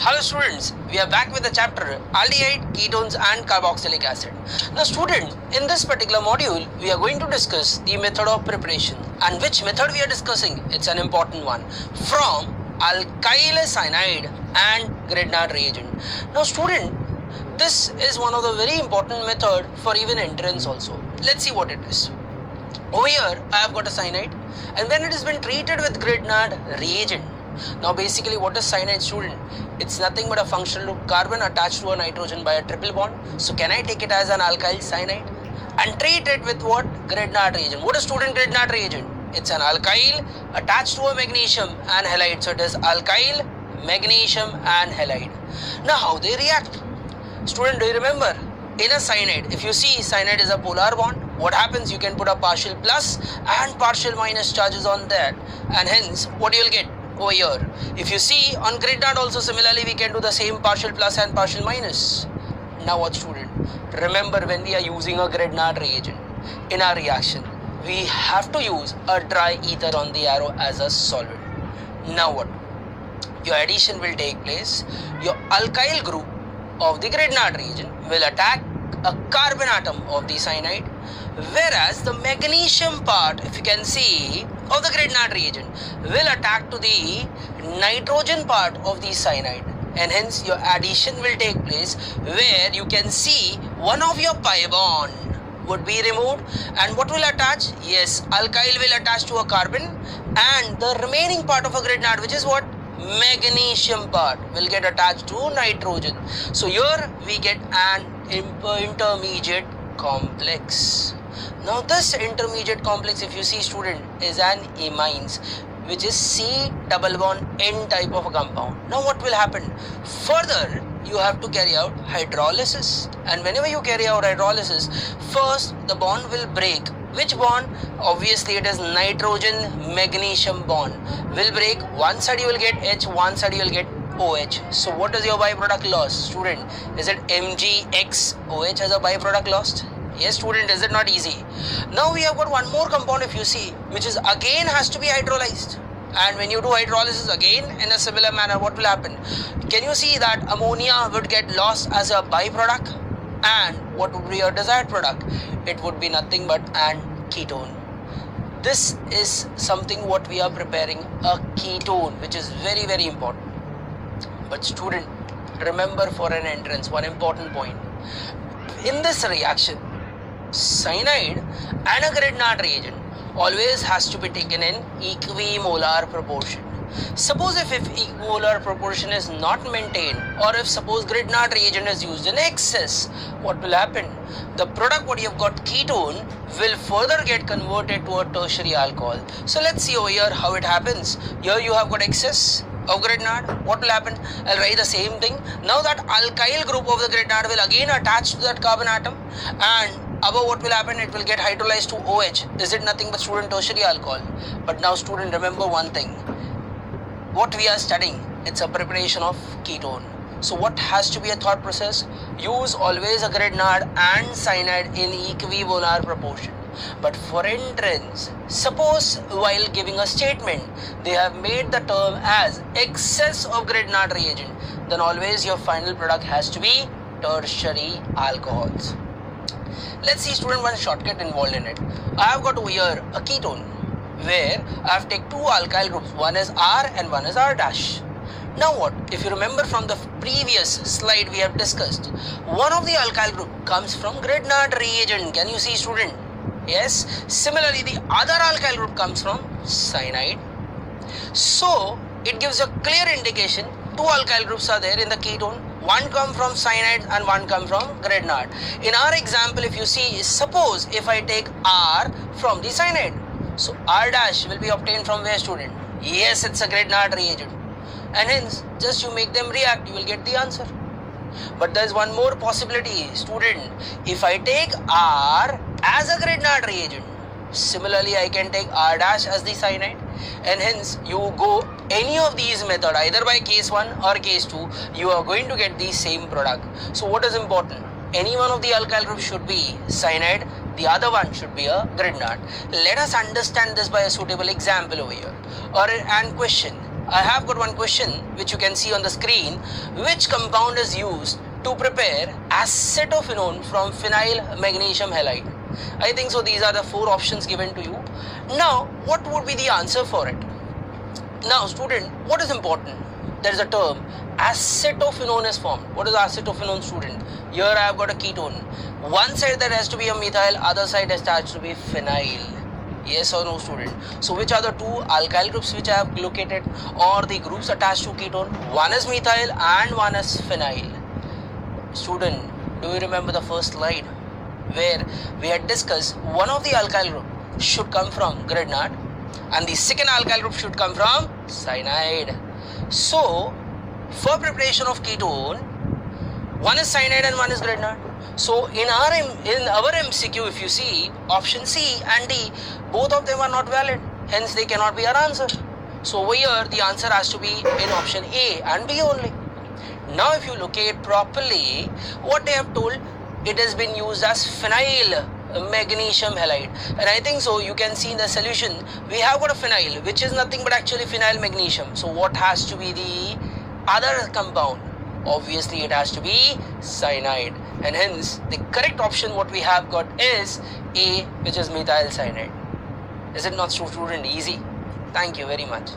Hello students, we are back with the chapter aldehyde, ketones and carboxylic acid. Now student, in this particular module, we are going to discuss the method of preparation. And which method we are discussing? It's an important one. From alkyl cyanide and Grignard reagent. Now student, this is one of the very important method for even entrance also. Let's see what it is. Over here, I have got a cyanide and then it has been treated with Grignard reagent. Now basically what is cyanide, student? It's nothing but a functional carbon attached to a nitrogen by a triple bond. So can I take it as an alkyl cyanide and treat it with what? Grignard reagent. What is, student, Grignard reagent? It's an alkyl attached to a magnesium and halide. So it is alkyl, magnesium and halide. Now how they react? Student, do you remember? In a cyanide, if you see cyanide is a polar bond, what happens? You can put a partial plus and partial minus charges on that, and hence what you will get over here. If you see on Grignard also similarly we can do the same partial plus and partial minus. Now what, student? Remember, when we are using a Grignard reagent in our reaction, we have to use a dry ether on the arrow as a solvent. Now what? Your addition will take place. Your alkyl group of the Grignard reagent will attack a carbon atom of the cyanide, whereas the magnesium part, if you can see, of the Grignard reagent will attack to the nitrogen part of the cyanide, and hence your addition will take place where you can see one of your pi bond would be removed, and what will attach? Yes, alkyl will attach to a carbon, and the remaining part of a Grignard, which is what? Magnesium part, will get attached to nitrogen. So here we get an intermediate complex. Now this intermediate complex, if you see, student, is an amines, which is C double bond N type of a compound. Now what will happen? Further, you have to carry out hydrolysis, and whenever you carry out hydrolysis, first the bond will break. Which bond? Obviously it is nitrogen magnesium bond will break. One side you will get H, one side you will get OH. So what is your byproduct lost, student? Is it MgXOH as a byproduct lost? Yes, student, is it not easy? Now we have got one more compound, if you see, which is again has to be hydrolyzed. And when you do hydrolysis again in a similar manner, what will happen? Can you see that ammonia would get lost as a byproduct? And what would be your desired product? It would be nothing but an ketone. This is something what we are preparing, a ketone, which is very, very important. But student, remember for an entrance, one important point. In this reaction, cyanide and a Grignard reagent always has to be taken in equimolar proportion. Suppose if equimolar proportion is not maintained, or if suppose Grignard reagent is used in excess, what will happen? The product what you have got, ketone, will further get converted to a tertiary alcohol. So let's see over here how it happens. Here you have got excess of Grignard. What will happen? I'll write the same thing. Now that alkyl group of the Grignard will again attach to that carbon atom, and above what will happen? It will get hydrolyzed to OH. Is it nothing but, student, tertiary alcohol? But now, student, remember one thing. What we are studying, it's a preparation of ketone. So what has to be a thought process? Use always a Grignard and cyanide in equimolar proportion. But for entrance, suppose while giving a statement, they have made the term as excess of Grignard reagent, then always your final product has to be tertiary alcohols. Let's see, student, one shortcut involved in it. I have got over here a ketone, where I have taken two alkyl groups, one is R and one is R dash. Now what? If you remember from the previous slide we have discussed, one of the alkyl group comes from Grignard reagent. Can you see, student? Yes. Similarly, the other alkyl group comes from cyanide. So it gives a clear indication two alkyl groups are there in the ketone. One come from cyanide and one come from Grignard. In our example, if you see, suppose if I take R from the cyanide, so R dash will be obtained from where, student? Yes, it's a Grignard reagent. And hence, just you make them react, you will get the answer. But there is one more possibility, student. If I take R as a Grignard reagent, similarly I can take R dash as the cyanide, and hence you go any of these method, either by case 1 or case 2, you are going to get the same product. So what is important? Any one of the alkyl groups should be cyanide, the other one should be a Grignard. Let us understand this by a suitable example over here, or an question. I have got one question which you can see on the screen. Which compound is used to prepare acetophenone from phenyl magnesium halide? I think so these are the 4 options given to you. Now what would be the answer for it? Now student, what is important? There is a term acetophenone is formed. What is acetophenone, student? Here I have got a ketone. One side that has to be a methyl, other side has to be phenyl. Yes or no, student? So which are the 2 alkyl groups which I have located, or the groups attached to ketone? One is methyl and one is phenyl. Student, do you remember the first slide where we had discussed one of the alkyl group should come from grignard and the second alkyl group should come from cyanide. So for preparation of ketone, one is cyanide and one is grignard. So in our MCQ, if you see option C and D, both of them are not valid, hence they cannot be our answer. So over here the answer has to be in option A and B only. Now if you locate properly what they have told, it has been used as phenyl magnesium halide, and I think so you can see in the solution we have got a phenyl which is nothing but actually phenyl magnesium. So what has to be the other compound? Obviously it has to be cyanide, and hence the correct option what we have got is A, which is methyl cyanide. Is it not so, student? Easy. Thank you very much.